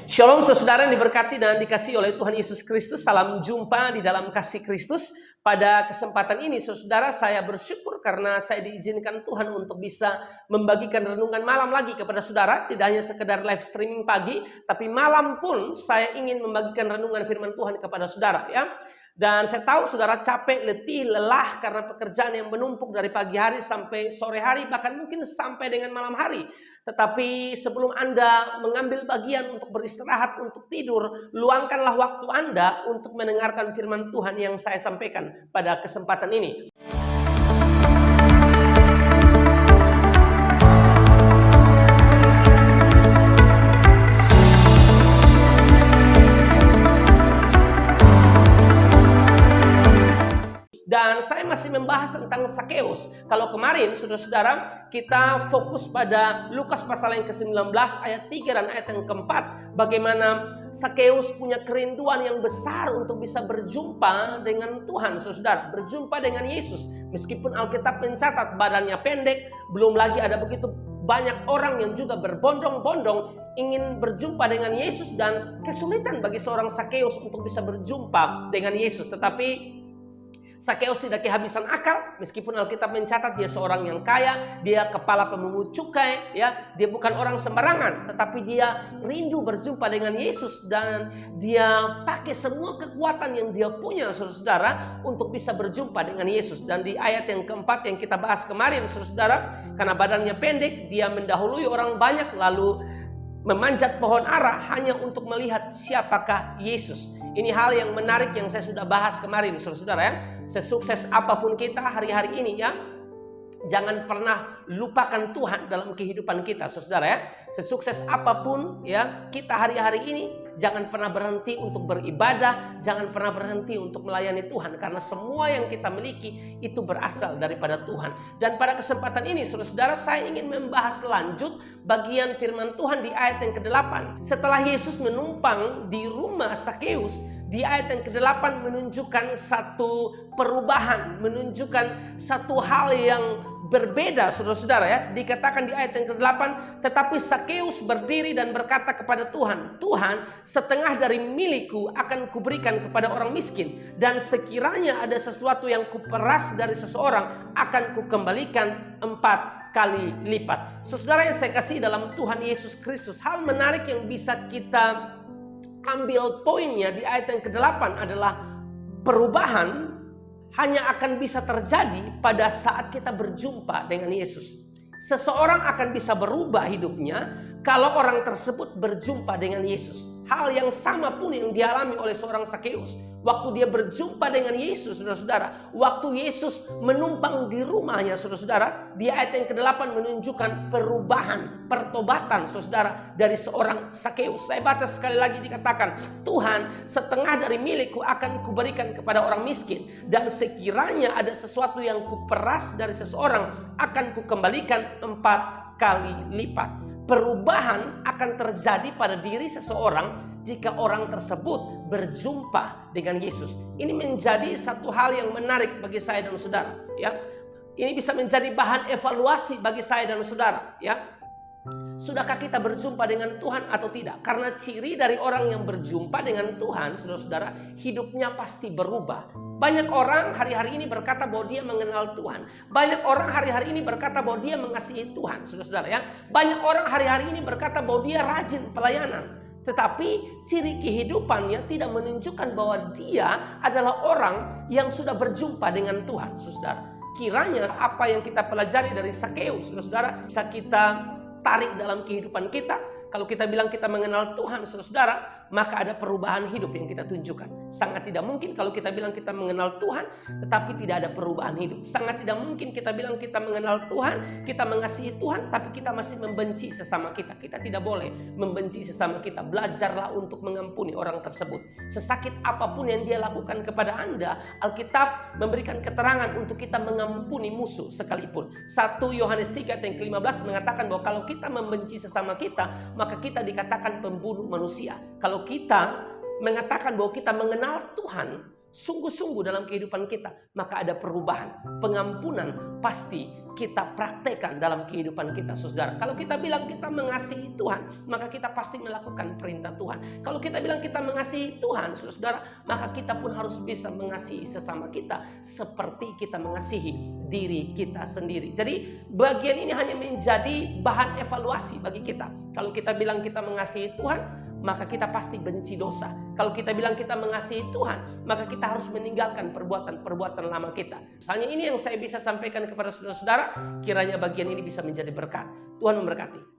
Shalom saudara yang diberkati dan dikasihi oleh Tuhan Yesus Kristus. Salam jumpa di dalam kasih Kristus. Pada kesempatan ini saudara, saya bersyukur karena saya diizinkan Tuhan untuk bisa membagikan renungan malam lagi kepada saudara. Tidak hanya sekedar live streaming pagi, tapi malam pun saya ingin membagikan renungan firman Tuhan kepada saudara ya. Dan saya tahu saudara capek, letih, lelah karena pekerjaan yang menumpuk dari pagi hari sampai sore hari, bahkan mungkin sampai dengan malam hari. Tetapi sebelum Anda mengambil bagian untuk beristirahat, untuk tidur, luangkanlah waktu Anda untuk mendengarkan firman Tuhan yang saya sampaikan pada kesempatan ini. Dan saya masih membahas tentang Sakeus. Kalau kemarin, saudara-saudara, kita fokus pada Lukas pasal yang ke-19 ayat 3 dan ayat yang ke-4. Bagaimana Sakeus punya kerinduan yang besar untuk bisa berjumpa dengan Tuhan, saudara. Berjumpa dengan Yesus. Meskipun Alkitab mencatat badannya pendek, belum lagi ada begitu banyak orang yang juga berbondong-bondong ingin berjumpa dengan Yesus. Dan kesulitan bagi seorang Sakeus untuk bisa berjumpa dengan Yesus. Tetapi Sakeus tidak kehabisan akal, meskipun Alkitab mencatat dia seorang yang kaya, dia kepala pemungut cukai, ya, dia bukan orang sembarangan, tetapi dia rindu berjumpa dengan Yesus dan dia pakai semua kekuatan yang dia punya, saudara-saudara, untuk bisa berjumpa dengan Yesus. Dan di ayat yang keempat yang kita bahas kemarin, saudara-saudara, karena badannya pendek, dia mendahului orang banyak lalu memanjat pohon ara hanya untuk melihat siapakah Yesus. Ini hal yang menarik yang saya sudah bahas kemarin, saudara-saudara ya. Sesukses apapun kita hari-hari ini ya, jangan pernah lupakan Tuhan dalam kehidupan kita, saudara ya. Sesukses apapun ya kita hari-hari ini, jangan pernah berhenti untuk beribadah, jangan pernah berhenti untuk melayani Tuhan, karena semua yang kita miliki itu berasal daripada Tuhan. Dan pada kesempatan ini, saudara-saudara, saya ingin membahas lanjut bagian firman Tuhan di ayat yang ke-8. Setelah Yesus menumpang di rumah Sakeus, di ayat yang ke-8 menunjukkan satu perubahan, menunjukkan satu hal yang berbeda, saudara-saudara ya. Dikatakan di ayat yang ke-8, tetapi Sakeus berdiri dan berkata kepada Tuhan, Tuhan, setengah dari milikku akan kuberikan kepada orang miskin, dan sekiranya ada sesuatu yang kuperas dari seseorang akan kukembalikan 4 kali lipat. Saudara yang saya kasih dalam Tuhan Yesus Kristus, hal menarik yang bisa kita ambil poinnya di ayat yang ke-8 adalah perubahan hanya akan bisa terjadi pada saat kita berjumpa dengan Yesus. Seseorang akan bisa berubah hidupnya kalau orang tersebut berjumpa dengan Yesus. Hal yang sama pun yang dialami oleh seorang Sakeus. Waktu dia berjumpa dengan Yesus, saudara-saudara. Waktu Yesus menumpang di rumahnya, saudara-saudara. Di ayat yang ke-8 menunjukkan perubahan, pertobatan, saudara, dari seorang Sakeus. Saya baca sekali lagi, dikatakan, Tuhan, setengah dari milikku akan kuberikan kepada orang miskin. Dan sekiranya ada sesuatu yang kuperas dari seseorang, akan kukembalikan 4 kali lipat. Perubahan akan terjadi pada diri seseorang jika orang tersebut berjumpa dengan Yesus. Ini menjadi satu hal yang menarik bagi saya dan saudara ya. Ini bisa menjadi bahan evaluasi bagi saya dan saudara ya. Sudahkah kita berjumpa dengan Tuhan atau tidak? Karena ciri dari orang yang berjumpa dengan Tuhan, saudara-saudara, hidupnya pasti berubah. Banyak orang hari-hari ini berkata bahwa dia mengenal Tuhan. Banyak orang hari-hari ini berkata bahwa dia mengasihi Tuhan, saudara-saudara ya. Banyak orang hari-hari ini berkata bahwa dia rajin pelayanan. Tetapi ciri kehidupannya tidak menunjukkan bahwa dia adalah orang yang sudah berjumpa dengan Tuhan, saudara. Kiranya apa yang kita pelajari dari Sakeus, saudara, bisa kita tarik dalam kehidupan kita. Kalau kita bilang kita mengenal Tuhan, saudara, maka ada perubahan hidup yang kita tunjukkan. Sangat tidak mungkin kalau kita bilang kita mengenal Tuhan, tetapi tidak ada perubahan hidup. Sangat tidak mungkin kita bilang kita mengenal Tuhan, kita mengasihi Tuhan, tapi kita masih membenci sesama kita. Kita tidak boleh membenci sesama kita. Belajarlah untuk mengampuni orang tersebut. Sesakit apapun yang dia lakukan kepada Anda, Alkitab memberikan keterangan untuk kita mengampuni musuh sekalipun. 1 Yohanes 3 ayat 15 mengatakan bahwa kalau kita membenci sesama kita, maka kita dikatakan pembunuh manusia. Kalau kita mengatakan bahwa kita mengenal Tuhan sungguh-sungguh dalam kehidupan kita, maka ada perubahan. Pengampunan pasti kita praktekkan dalam kehidupan kita, saudara. Kalau kita bilang kita mengasihi Tuhan, maka kita pasti melakukan perintah Tuhan. Kalau kita bilang kita mengasihi Tuhan, saudara, maka kita pun harus bisa mengasihi sesama kita seperti kita mengasihi diri kita sendiri. Jadi bagian ini hanya menjadi bahan evaluasi bagi kita. Kalau kita bilang kita mengasihi Tuhan, maka kita pasti benci dosa. Kalau kita bilang kita mengasihi Tuhan, maka kita harus meninggalkan perbuatan-perbuatan lama kita. Misalnya ini yang saya bisa sampaikan kepada saudara-saudara, kiranya bagian ini bisa menjadi berkat. Tuhan memberkati.